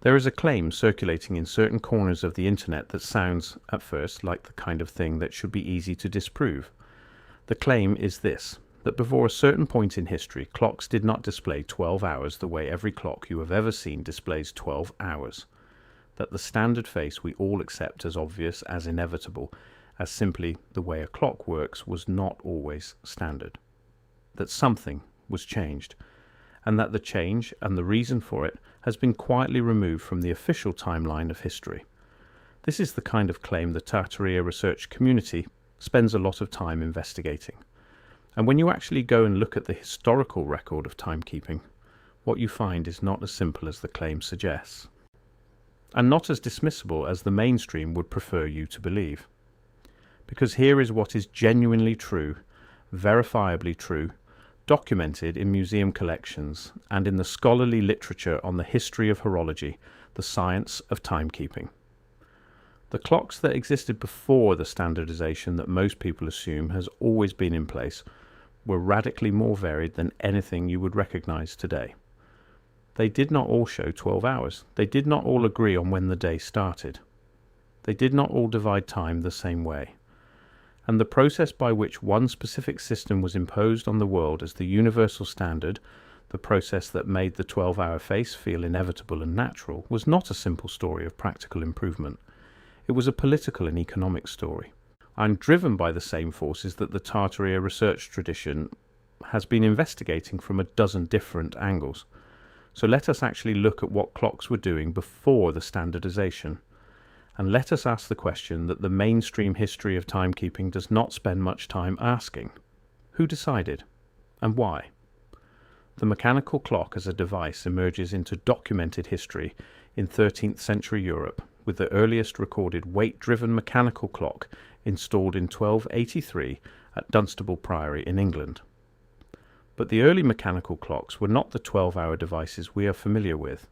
There is a claim circulating in certain corners of the internet that sounds, at first, like the kind of thing that should be easy to disprove. The claim is this, that before a certain point in history, clocks did not display 12 hours the way every clock you have ever seen displays 12 hours. That the standard face we all accept as obvious, as inevitable, as simply the way a clock works was not always standard. That something was changed, and that the change and the reason for it has been quietly removed from the official timeline of history. This is the kind of claim the Tartaria research community spends a lot of time investigating. And when you actually go and look at the historical record of timekeeping, what you find is not as simple as the claim suggests, and not as dismissible as the mainstream would prefer you to believe. Because here is what is genuinely true, verifiably true, documented in museum collections and in the scholarly literature on the history of horology, the science of timekeeping. The clocks that existed before the standardization that most people assume has always been in place were radically more varied than anything you would recognize today. They did not all show 12 hours. They did not all agree on when the day started. They did not all divide time the same way. And the process by which one specific system was imposed on the world as the universal standard, the process that made the 12-hour face feel inevitable and natural, was not a simple story of practical improvement. It was a political and economic story. I'm driven by the same forces that the Tartaria research tradition has been investigating from a dozen different angles. So let us actually look at what clocks were doing before the standardization. And let us ask the question that the mainstream history of timekeeping does not spend much time asking. Who decided? And why? The mechanical clock as a device emerges into documented history in 13th century Europe, with the earliest recorded weight-driven mechanical clock installed in 1283 at Dunstable Priory in England. But the early mechanical clocks were not the 12-hour devices we are familiar with.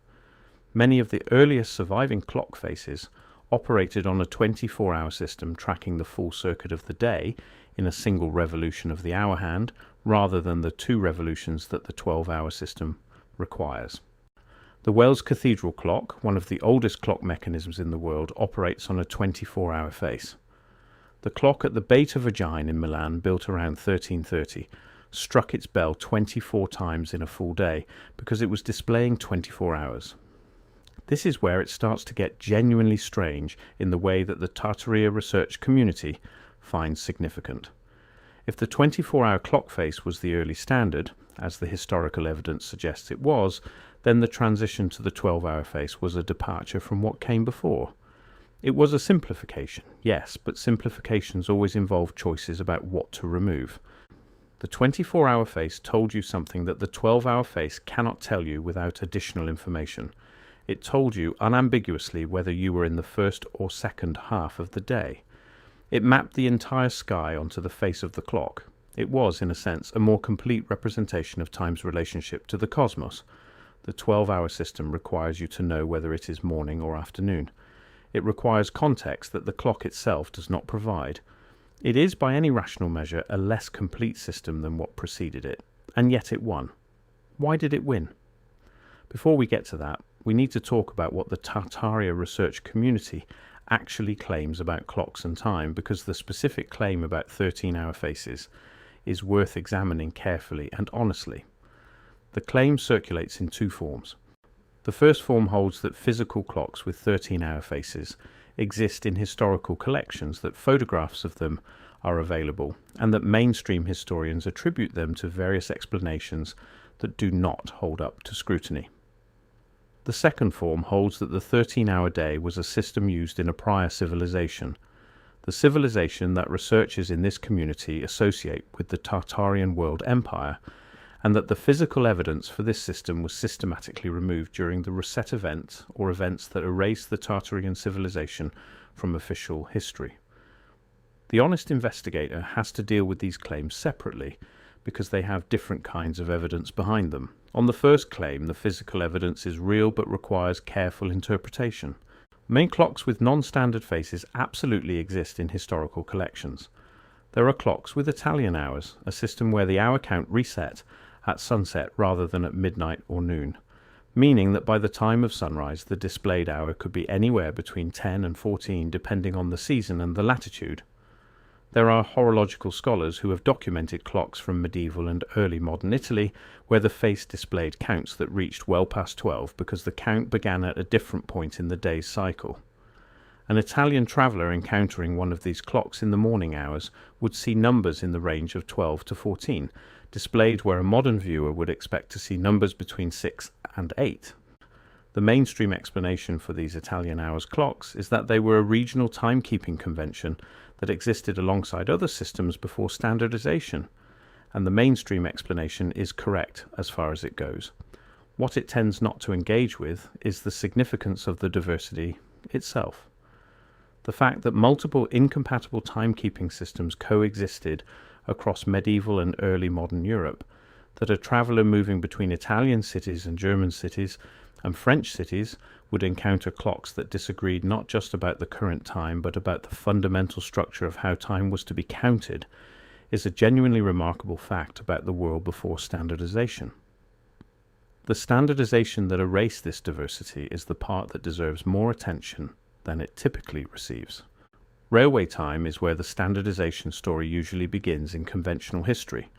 Many of the earliest surviving clock faces operated on a 24-hour system tracking the full circuit of the day in a single revolution of the hour hand, rather than the 2 revolutions that the 12-hour system requires. The Wells Cathedral clock, one of the oldest clock mechanisms in the world, operates on a 24-hour face. The clock at the Beta Vergine in Milan, built around 1330, struck its bell 24 times in a full day because it was displaying 24 hours. This is where it starts to get genuinely strange in the way that the Tartaria research community finds significant. If the 24-hour clock face was the early standard, as the historical evidence suggests it was, then the transition to the 12-hour face was a departure from what came before. It was a simplification, yes, but simplifications always involve choices about what to remove. The 24-hour face told you something that the 12-hour face cannot tell you without additional information. It told you unambiguously whether you were in the first or second half of the day. It mapped the entire sky onto the face of the clock. It was, in a sense, a more complete representation of time's relationship to the cosmos. The 12-hour system requires you to know whether it is morning or afternoon. It requires context that the clock itself does not provide. It is, by any rational measure, a less complete system than what preceded it, and yet it won. Why did it win? Before we get to that, we need to talk about what the Tartaria research community actually claims about clocks and time, because the specific claim about 13-hour faces is worth examining carefully and honestly. The claim circulates in 2 forms. The first form holds that physical clocks with 13-hour faces exist in historical collections, that photographs of them are available, and that mainstream historians attribute them to various explanations that do not hold up to scrutiny. The second form holds that the 13-hour day was a system used in a prior civilization, the civilization that researchers in this community associate with the Tartarian world empire, and that the physical evidence for this system was systematically removed during the Reset event, or events that erased the Tartarian civilization from official history. The honest investigator has to deal with these claims separately, because they have different kinds of evidence behind them. On the first claim, the physical evidence is real but requires careful interpretation. Main clocks with non-standard faces absolutely exist in historical collections. There are clocks with Italian hours, a system where the hour count reset at sunset rather than at midnight or noon. meaning that by the time of sunrise the displayed hour could be anywhere between 10 and 14 depending on the season and the latitude. There are horological scholars who have documented clocks from medieval and early modern Italy where the face displayed counts that reached well past 12 because the count began at a different point in the day's cycle. An Italian traveller encountering one of these clocks in the morning hours would see numbers in the range of 12 to 14, displayed where a modern viewer would expect to see numbers between 6 and 8. The mainstream explanation for these Italian hours clocks is that they were a regional timekeeping convention that existed alongside other systems before standardization, and the mainstream explanation is correct as far as it goes. What it tends not to engage with is the significance of the diversity itself. The fact that multiple incompatible timekeeping systems coexisted across medieval and early modern Europe, that a traveller moving between Italian cities and German cities and French cities would encounter clocks that disagreed not just about the current time but about the fundamental structure of how time was to be counted, is a genuinely remarkable fact about the world before standardization. The standardization that erased this diversity is the part that deserves more attention than it typically receives. Railway time is where the standardization story usually begins in conventional history.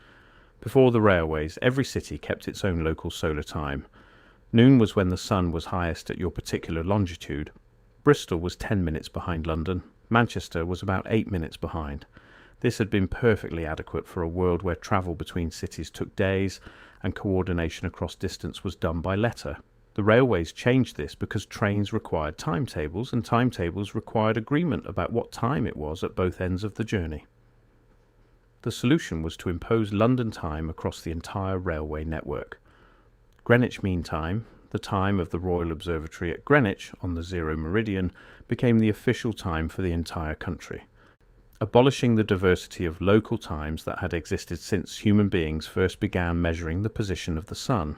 Before the railways, every city kept its own local solar time. Noon was when the sun was highest at your particular longitude. Bristol was 10 minutes behind London. Manchester was about 8 minutes behind. This had been perfectly adequate for a world where travel between cities took days and coordination across distance was done by letter. The railways changed this because trains required timetables and timetables required agreement about what time it was at both ends of the journey. The solution was to impose London time across the entire railway network. Greenwich Mean Time, the time of the Royal Observatory at Greenwich on the zero meridian, became the official time for the entire country, abolishing the diversity of local times that had existed since human beings first began measuring the position of the sun.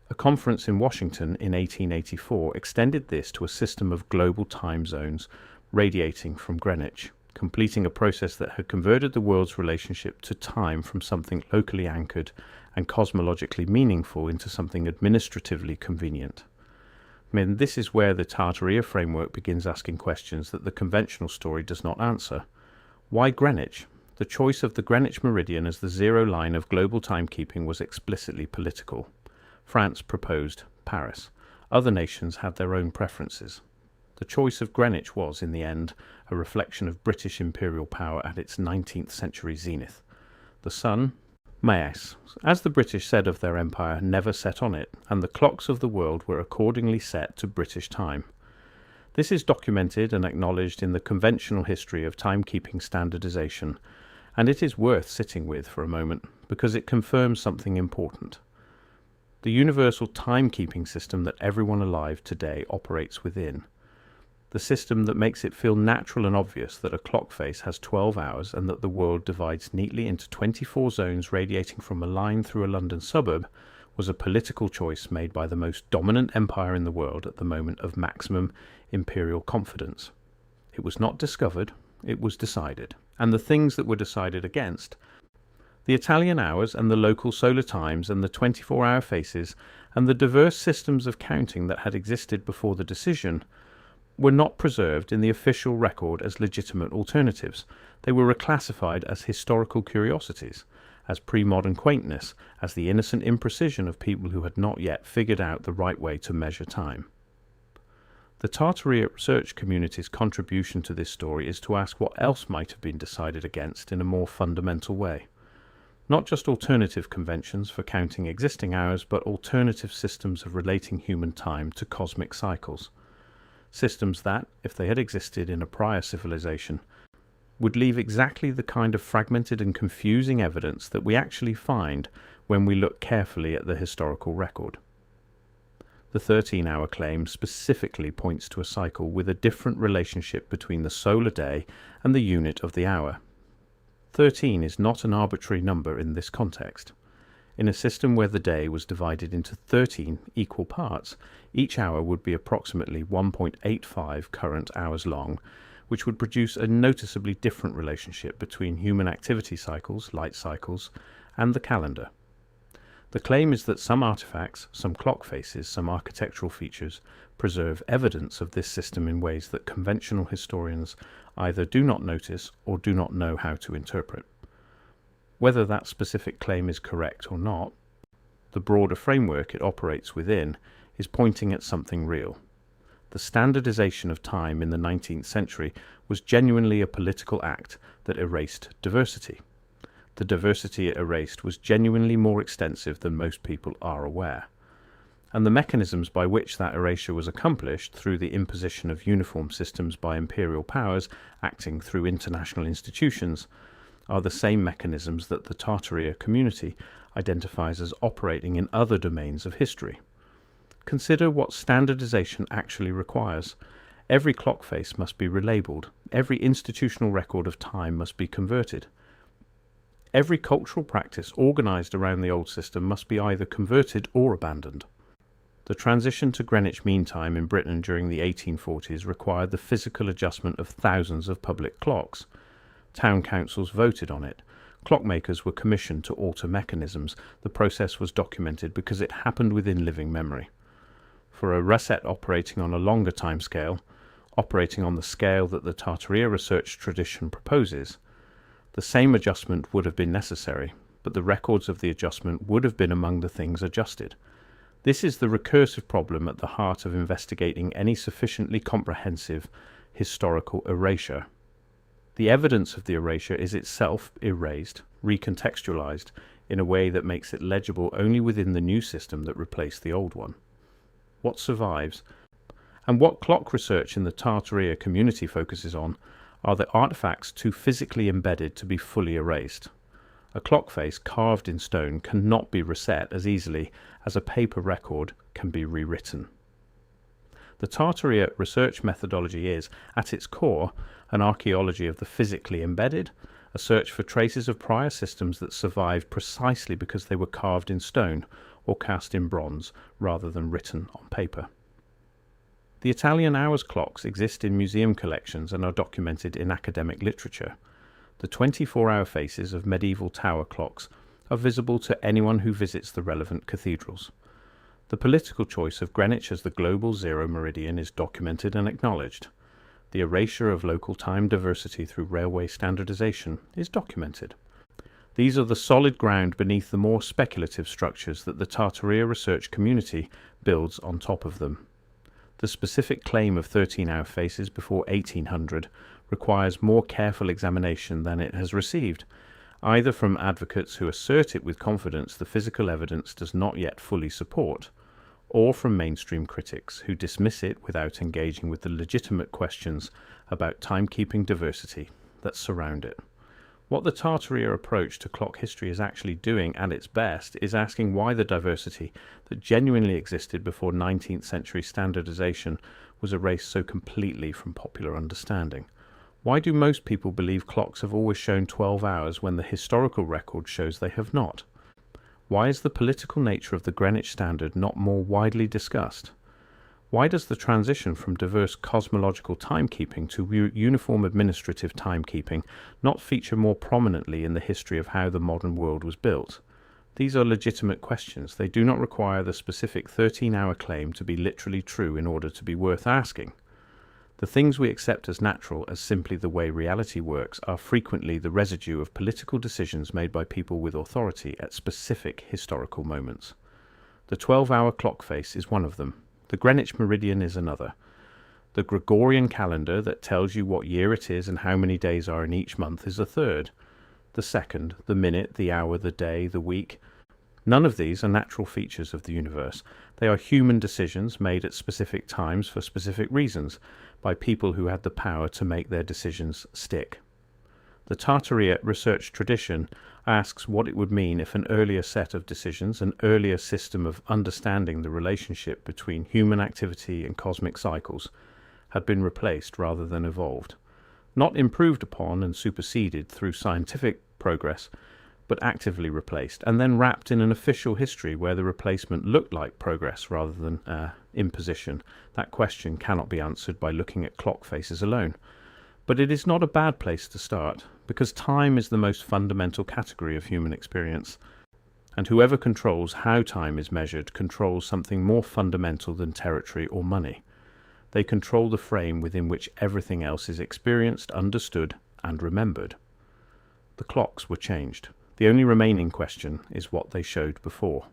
A conference in Washington in 1884 extended this to a system of global time zones radiating from Greenwich, completing a process that had converted the world's relationship to time from something locally anchored and cosmologically meaningful into something administratively convenient. This is where the Tartaria framework begins asking questions that the conventional story does not answer. Why Greenwich? The choice of the Greenwich meridian as the zero line of global timekeeping was explicitly political. France proposed Paris. Other nations had their own preferences. The choice of Greenwich was, in the end, a reflection of British imperial power at its 19th century zenith. The sun, Maes, as the British said of their empire, never set on it, and the clocks of the world were accordingly set to British time. This is documented and acknowledged in the conventional history of timekeeping standardization, and it is worth sitting with for a moment because it confirms something important. The universal timekeeping system that everyone alive today operates within. The system that makes it feel natural and obvious that a clock face has 12 hours and that the world divides neatly into 24 zones radiating from a line through a London suburb was a political choice made by the most dominant empire in the world at the moment of maximum imperial confidence. It was not discovered, it was decided. And the things that were decided against, the Italian hours and the local solar times and the 24-hour faces and the diverse systems of counting that had existed before the decision, were not preserved in the official record as legitimate alternatives. They were reclassified as historical curiosities, as pre-modern quaintness, as the innocent imprecision of people who had not yet figured out the right way to measure time. The Tartaria research community's contribution to this story is to ask what else might have been decided against in a more fundamental way. Not just alternative conventions for counting existing hours, but alternative systems of relating human time to cosmic cycles. Systems that, if they had existed in a prior civilization, would leave exactly the kind of fragmented and confusing evidence that we actually find when we look carefully at the historical record. The 13-hour claim specifically points to a cycle with a different relationship between the solar day and the unit of the hour. 13 is not an arbitrary number in this context. In a system where the day was divided into 13 equal parts, each hour would be approximately 1.85 current hours long, which would produce a noticeably different relationship between human activity cycles, light cycles, and the calendar. The claim is that some artifacts, some clock faces, some architectural features preserve evidence of this system in ways that conventional historians either do not notice or do not know how to interpret. Whether that specific claim is correct or not, the broader framework it operates within is pointing at something real. The standardization of time in the 19th century was genuinely a political act that erased diversity. The diversity it erased was genuinely more extensive than most people are aware. And the mechanisms by which that erasure was accomplished through the imposition of uniform systems by imperial powers acting through international institutions are the same mechanisms that the Tartaria community identifies as operating in other domains of history. Consider what standardization actually requires. Every clock face must be relabeled. Every institutional record of time must be converted. Every cultural practice organized around the old system must be either converted or abandoned. The transition to Greenwich Mean Time in Britain during the 1840s required the physical adjustment of thousands of public clocks. Town councils voted on it. Clockmakers were commissioned to alter mechanisms. The process was documented because it happened within living memory. For a reset operating on a longer timescale, operating on the scale that the Tartaria research tradition proposes, the same adjustment would have been necessary, but the records of the adjustment would have been among the things adjusted. This is the recursive problem at the heart of investigating any sufficiently comprehensive historical erasure. The evidence of the erasure is itself erased, recontextualized, in a way that makes it legible only within the new system that replaced the old one. What survives, and what clock research in the Tartaria community focuses on, are the artifacts too physically embedded to be fully erased. A clock face carved in stone cannot be reset as easily as a paper record can be rewritten. The Tartaria research methodology is, at its core, an archaeology of the physically embedded, a search for traces of prior systems that survived precisely because they were carved in stone or cast in bronze rather than written on paper. The Italian hours clocks exist in museum collections and are documented in academic literature. The 24-hour faces of medieval tower clocks are visible to anyone who visits the relevant cathedrals. The political choice of Greenwich as the global zero meridian is documented and acknowledged. The erasure of local time diversity through railway standardization is documented. These are the solid ground beneath the more speculative structures that the Tartaria research community builds on top of them. The specific claim of 13-hour faces before 1800 requires more careful examination than it has received, either from advocates who assert it with confidence the physical evidence does not yet fully support, or from mainstream critics who dismiss it without engaging with the legitimate questions about timekeeping diversity that surround it. What the Tartaria approach to clock history is actually doing at its best is asking why the diversity that genuinely existed before 19th century standardization was erased so completely from popular understanding. Why do most people believe clocks have always shown 12 hours when the historical record shows they have not? Why is the political nature of the Greenwich Standard not more widely discussed? Why does the transition from diverse cosmological timekeeping to uniform administrative timekeeping not feature more prominently in the history of how the modern world was built? These are legitimate questions. They do not require the specific 13-hour claim to be literally true in order to be worth asking. The things we accept as natural, as simply the way reality works, are frequently the residue of political decisions made by people with authority at specific historical moments. The 12-hour clock face is one of them. The Greenwich Meridian is another. The Gregorian calendar that tells you what year it is and how many days are in each month is a third. The second, the minute, the hour, the day, the week. None of these are natural features of the universe. They are human decisions made at specific times for specific reasons by people who had the power to make their decisions stick. The Tartaria research tradition asks what it would mean if an earlier set of decisions, an earlier system of understanding the relationship between human activity and cosmic cycles, had been replaced rather than evolved. Not improved upon and superseded through scientific progress, but actively replaced, and then wrapped in an official history where the replacement looked like progress rather than imposition. That question cannot be answered by looking at clock faces alone. But it is not a bad place to start, because time is the most fundamental category of human experience, And whoever controls how time is measured controls something more fundamental than territory or money. They control the frame within which everything else is experienced, understood, and remembered. The clocks were changed. The only remaining question is what they showed before.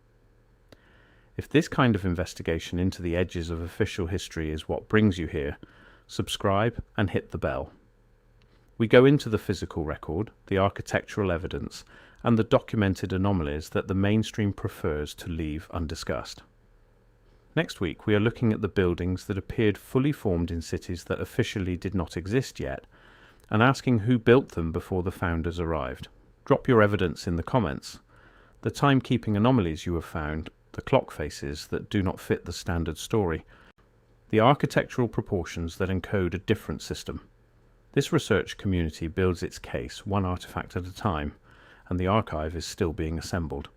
If this kind of investigation into the edges of official history is what brings you here, subscribe and hit the bell. We go into the physical record, the architectural evidence, and the documented anomalies that the mainstream prefers to leave undiscussed. Next week we are looking at the buildings that appeared fully formed in cities that officially did not exist yet, and asking who built them before the founders arrived. Drop your evidence in the comments. The timekeeping anomalies you have found, the clock faces that do not fit the standard story, the architectural proportions that encode a different system. This research community builds its case one artifact at a time, and the archive is still being assembled.